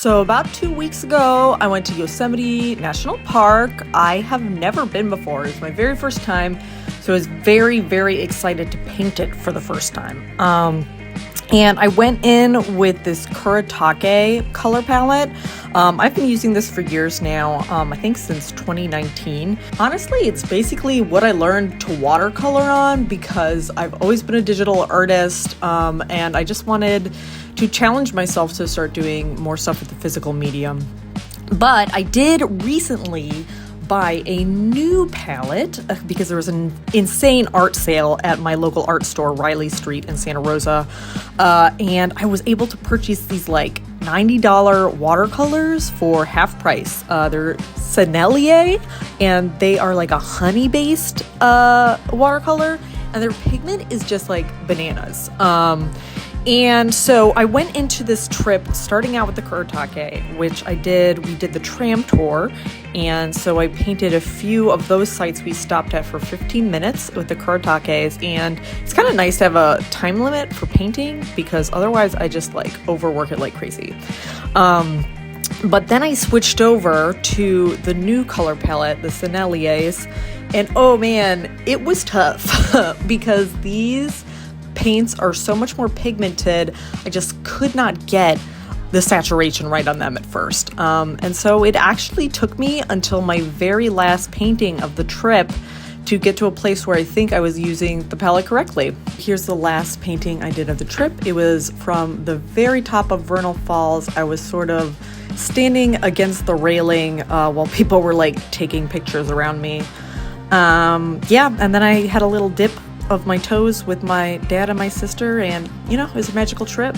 So about 2 weeks ago, I went to Yosemite National Park. I have never been before. It's my very first time. So I was very, very excited to paint it for the first time. And I went in with this Kuretake color palette. I've been using this for years now, I think since 2019. Honestly, it's basically what I learned to watercolor on because I've always been a digital artist, and I just wanted to challenge myself to start doing more stuff with the physical medium. But I did recently buy a new palette because there was an insane art sale at my local art store, Riley Street in Santa Rosa. And I was able to purchase these like $90 watercolors for half price. They're Sennelier, and they are like a honey-based watercolor, and their pigment is just like bananas. And so I went into this trip starting out with the Kuretake, which we did the tram tour. And so I painted a few of those sites we stopped at for 15 minutes with the Kuretakes. And it's kind of nice to have a time limit for painting because otherwise I just like overwork it like crazy. But then I switched over to the new color palette, the Senneliers. And oh man, it was tough because these paints are so much more pigmented. I just could not get the saturation right on them at first. And so it actually took me until my very last painting of the trip to get to a place where I think I was using the palette correctly. Here's the last painting I did of the trip. It was from the very top of Vernal Falls. I was sort of standing against the railing while people were like taking pictures around me. And then I had a little dip of my toes with my dad and my sister, and it was a magical trip.